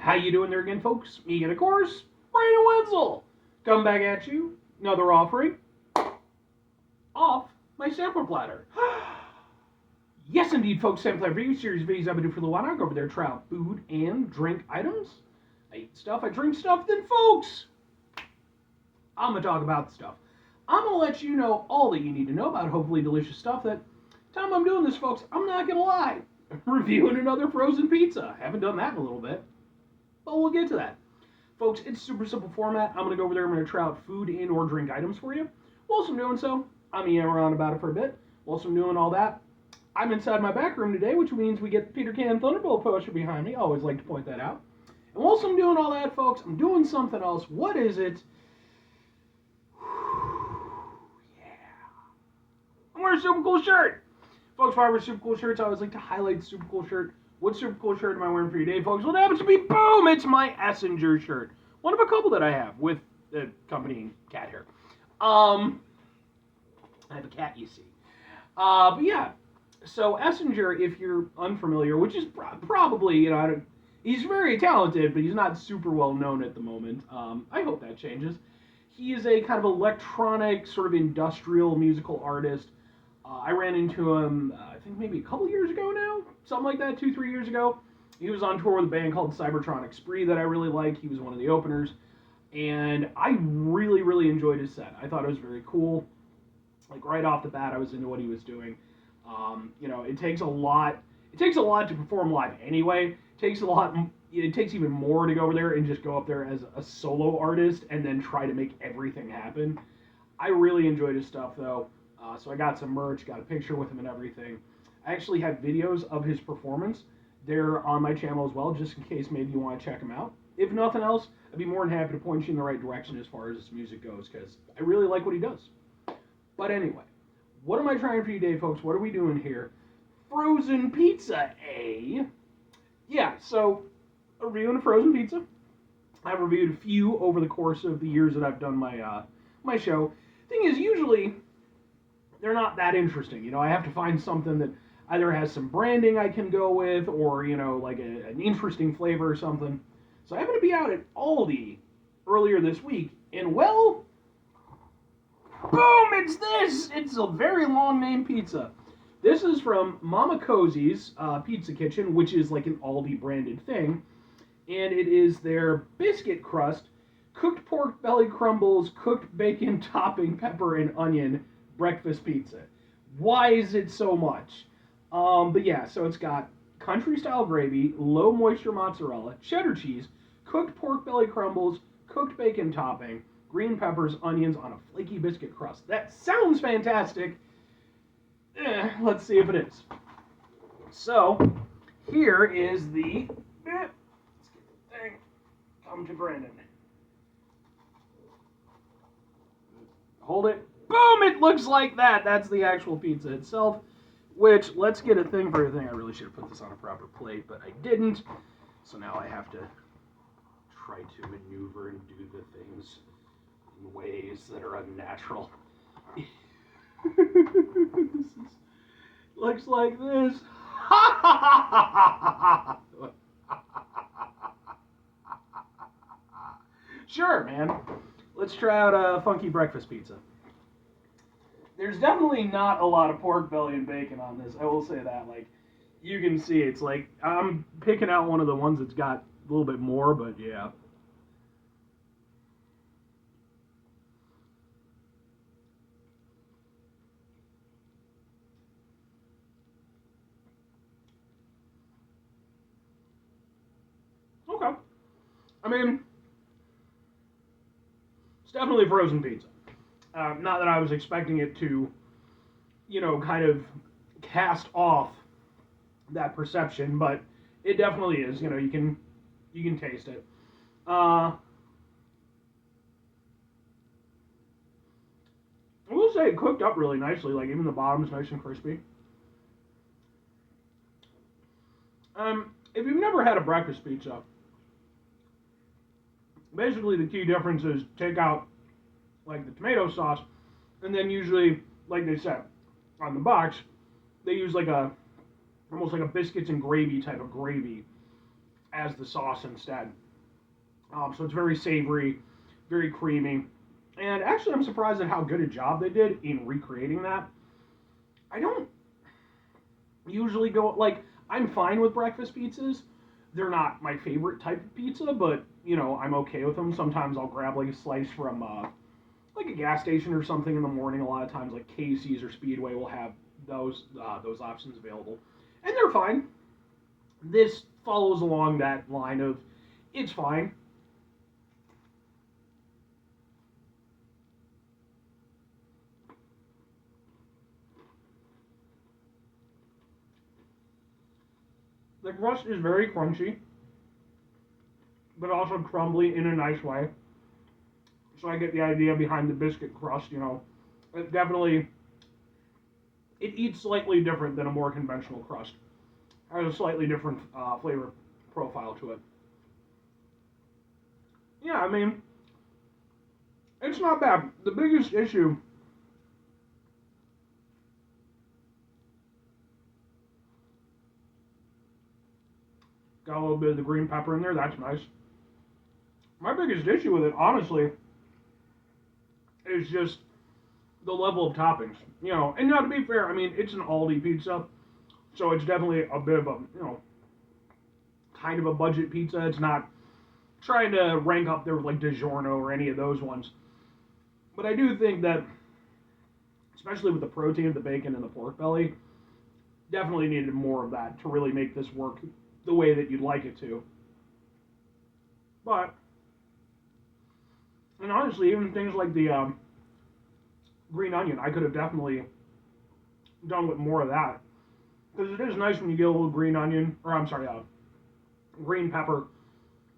How you doing there again, folks? Me and, of course, Brandon Wenzel. Come back at you. Another offering off my sampler platter. Yes, indeed, folks. Sampler review series videos I've been doing for a little while. I go over there, try out food and drink items. I eat stuff, I drink stuff. Then, folks, I'm going to talk about the stuff. I'm going to let you know all that you need to know about hopefully delicious stuff. That time I'm doing this, folks, I'm not going to lie. Reviewing another frozen pizza. I haven't done that in a little bit. But we'll get to that. Folks, it's super simple format. I'm going to go over there. I'm going to try out food and or drink items for you. Whilst I'm doing so, I'm yammering on about it for a bit. Whilst I'm doing all that, I'm inside my back room today, which means we get the Peter Can Thunderbolt poster behind me. I always like to point that out. And whilst I'm doing all that, folks, I'm doing something else. What is it? I'm wearing a super cool shirt. Folks, if I wear super cool shirts, I always like to highlight the super cool shirt. What super cool shirt am I wearing for you today, folks? Well, it happens to be, boom, it's my Essinger shirt. One of a couple that I have with the company cat hair. I have a cat, you see. But yeah, so Essinger, if you're unfamiliar, which is probably, you know, he's very talented, but he's not super well known at the moment. I hope that changes. He is a kind of electronic, sort of industrial musical artist. I ran into him, I think maybe a couple years ago now, something like that, 2-3 years ago. He was on tour with a band called Cybertronic Spree that I really like. He was one of the openers, and I really, really enjoyed his set. I thought it was very cool. Like right off the bat, I was into what he was doing. You know, it takes a lot. It takes a lot to perform live anyway. It takes even more to go over there and just go up there as a solo artist and then try to make everything happen. I really enjoyed his stuff though. So I got some merch, got a picture with him and everything. I actually have videos of his performance. They're on my channel as well, just in case maybe you want to check them out. If nothing else, I'd be more than happy to point you in the right direction as far as his music goes, because I really like what he does. But anyway, what am I trying for you today, folks? What are we doing here? Frozen pizza, eh? Yeah, so a review of frozen pizza. I've reviewed a few over the course of the years that I've done my show. Thing is, usually they're not that interesting. You know, I have to find something that either has some branding I can go with or, you know, like an interesting flavor or something. So I happened to be out at ALDI earlier this week, and well, boom, it's this! It's a very long name pizza. This is from Mama Cozzi's Pizza Kitchen, which is like an ALDI branded thing, and it is their biscuit crust, cooked pork belly crumbles, cooked bacon topping, pepper and onion breakfast pizza. Why is it so much? But yeah, so it's got country style gravy, low moisture mozzarella, cheddar cheese, cooked pork belly crumbles, cooked bacon topping, green peppers, onions on a flaky biscuit crust. That sounds fantastic. Let's see if it is. So, here is the... let's get the thing. Come to Brandon. Hold it. Boom! It looks like that. That's the actual pizza itself. Which, let's get a thing for a thing. I really should have put this on a proper plate, but I didn't. So now I have to try to maneuver and do the things in ways that are unnatural. Looks like this. Sure, man. Let's try out a funky breakfast pizza. There's definitely not a lot of pork belly and bacon on this. I will say that. Like, you can see it's like I'm picking out one of the ones that's got a little bit more, but yeah. Okay. I mean, it's definitely frozen pizza. Not that I was expecting it to, you know, kind of cast off that perception, but it definitely is. You know, you can taste it. I will say it cooked up really nicely. Like even the bottom's nice and crispy. If you've never had a breakfast pizza, basically the key difference is take out like the tomato sauce, and then usually, like they said on the box, they use like almost like a biscuits and gravy type of gravy as the sauce instead. So it's very savory, very creamy. And actually, I'm surprised at how good a job they did in recreating that. I don't usually go, like, I'm fine with breakfast pizzas. They're not my favorite type of pizza, but, I'm okay with them. Sometimes I'll grab, like, a slice from, like, a gas station or something in the morning. A lot of times, like, Casey's or Speedway will have those options available. And they're fine. This follows along that line of, it's fine. The crust is very crunchy, but also crumbly in a nice way. So I get the idea behind the biscuit crust. It definitely it eats slightly different than a more conventional crust. It has a slightly different flavor profile to it. Yeah, I mean, it's not bad. The biggest issue got a little bit of the green pepper in there. That's nice. My biggest issue with it, honestly, is just the level of toppings. And now to be fair, I mean, it's an Aldi pizza, so it's definitely a bit of a, kind of a budget pizza. It's not trying to rank up there with like DiGiorno or any of those ones. But I do think that, especially with the protein of the bacon and the pork belly, definitely needed more of that to really make this work the way that you'd like it to. But, and honestly, even things like the green onion, I could have definitely done with more of that. Because it is nice when you get a little green onion, or I'm sorry, green pepper,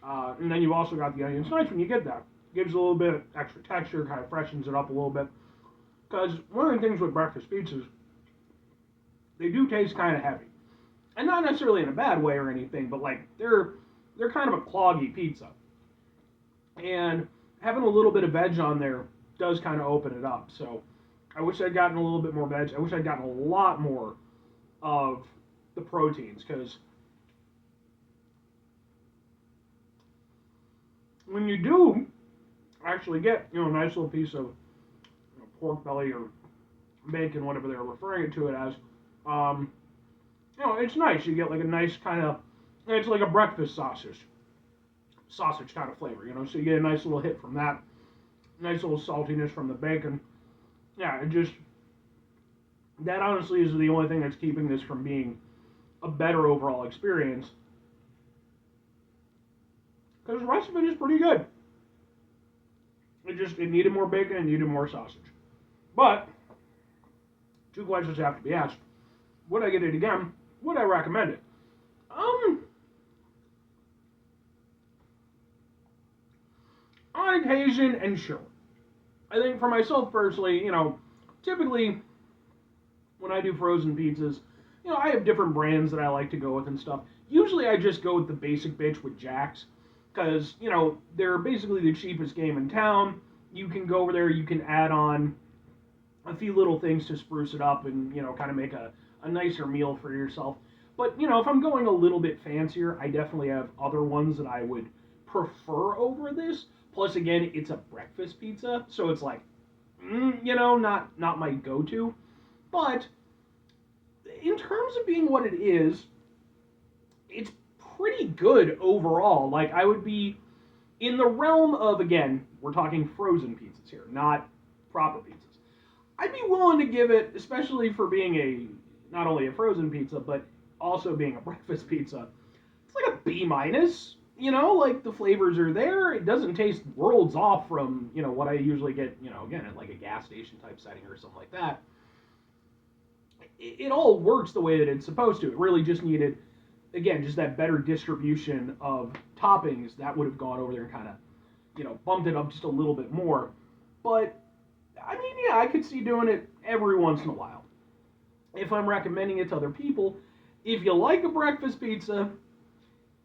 and then you've also got the onion. It's nice when you get that. Gives a little bit of extra texture, kind of freshens it up a little bit. Because one of the things with breakfast pizzas, they do taste kind of heavy. And not necessarily in a bad way or anything, but like they're kind of a cloggy pizza. And having a little bit of veg on there does kind of open it up. So I wish I'd gotten a little bit more veg. I wish I'd gotten a lot more of the proteins, because when you do actually get a nice little piece of pork belly or bacon, whatever they're referring to it as, it's nice. You get like a nice kind of, it's like a breakfast sausage kind of flavor, so you get a nice little hit from that, nice little saltiness from the bacon. Yeah, that honestly is the only thing that's keeping this from being a better overall experience, because the rest of it is pretty good. It needed more bacon and needed more sausage. But two questions have to be asked: would I get it again? Would I recommend it? On occasion, and sure. I think for myself personally, typically when I do frozen pizzas, I have different brands that I like to go with and stuff. Usually I just go with the basic bitch with Jack's, because, they're basically the cheapest game in town. You can go over there, you can add on a few little things to spruce it up and, kind of make a nicer meal for yourself. But, if I'm going a little bit fancier, I definitely have other ones that I would prefer over this. Plus, again, it's a breakfast pizza, so it's like, not my go-to. But in terms of being what it is, it's pretty good overall. Like, I would be in the realm of, again, we're talking frozen pizzas here, not proper pizzas. I'd be willing to give it, especially for being not only a frozen pizza, but also being a breakfast pizza, it's like a B minus. Like the flavors are there. It doesn't taste worlds off from, what I usually get, again, at like a gas station type setting or something like that. It all works the way that it's supposed to. It really just needed, again, just that better distribution of toppings that would have gone over there and kind of, bumped it up just a little bit more. But, I mean, yeah, I could see doing it every once in a while. If I'm recommending it to other people, if you like a breakfast pizza,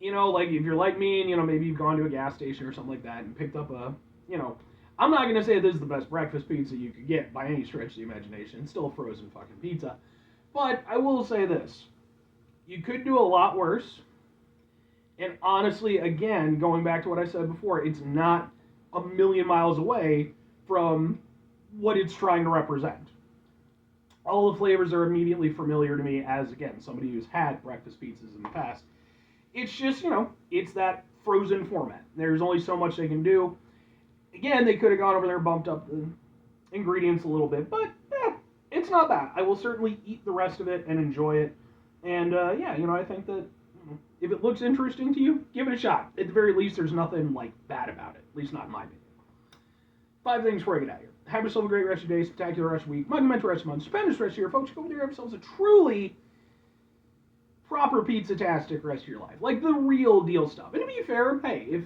like if you're like me and, maybe you've gone to a gas station or something like that and picked up I'm not going to say this is the best breakfast pizza you could get by any stretch of the imagination. It's still a frozen fucking pizza. But I will say this. You could do a lot worse. And honestly, again, going back to what I said before, it's not a million miles away from what it's trying to represent. All the flavors are immediately familiar to me as, again, somebody who's had breakfast pizzas in the past. It's just, it's that frozen format. There's only so much they can do. Again, they could have gone over there and bumped up the ingredients a little bit, but it's not bad. I will certainly eat the rest of it and enjoy it. And I think that if it looks interesting to you, give it a shot. At the very least, there's nothing like bad about it. At least not in my opinion. 5 things before I get out of here. Have yourself a great rest of your day, spectacular rest of the week, monumental rest of the month, stupendous rest of your folks. Go over there, have yourselves a truly proper pizza-tastic rest of your life, like the real deal stuff. And to be fair, hey,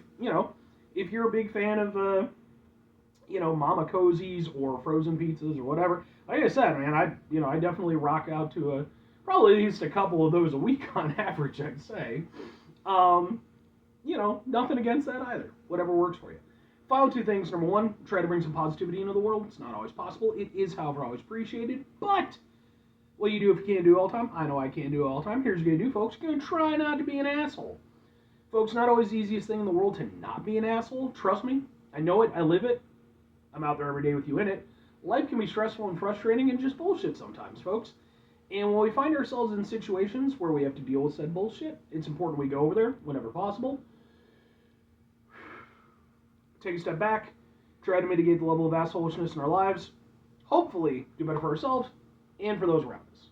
if you're a big fan of Mama Cozzi's or frozen pizzas or whatever, like I said, man, I definitely rock out to probably at least a couple of those a week on average, I'd say. Nothing against that either. Whatever works for you. Final 2 things. Number 1, try to bring some positivity into the world. It's not always possible. It is, however, always appreciated. But what you do if you can't do it all the time? I know I can't do it all the time. Here's what you're going to do, folks. You're going to try not to be an asshole. Folks, not always the easiest thing in the world to not be an asshole. Trust me. I know it. I live it. I'm out there every day with you in it. Life can be stressful and frustrating and just bullshit sometimes, folks. And when we find ourselves in situations where we have to deal with said bullshit, it's important we go over there whenever possible. Take a step back, try to mitigate the level of assholishness in our lives, hopefully do better for ourselves and for those around us.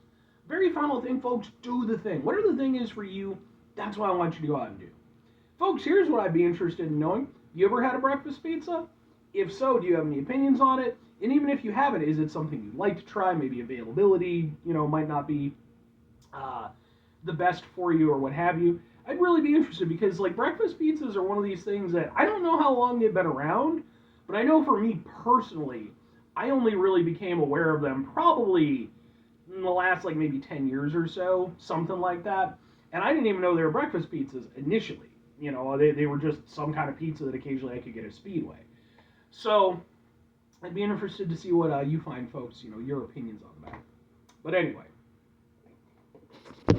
Very final thing, folks, do the thing. Whatever the thing is for you, that's what I want you to go out and do. Folks, here's what I'd be interested in knowing. You ever had a breakfast pizza? If so, do you have any opinions on it? And even if you haven't, is it something you'd like to try? Maybe availability, might not be the best for you or what have you. I'd really be interested because, breakfast pizzas are one of these things that I don't know how long they've been around, but I know for me personally, I only really became aware of them probably in the last, maybe 10 years or so, something like that. And I didn't even know they were breakfast pizzas initially. They were just some kind of pizza that occasionally I could get at Speedway. So I'd be interested to see what you find, folks, your opinions on that. But anyway,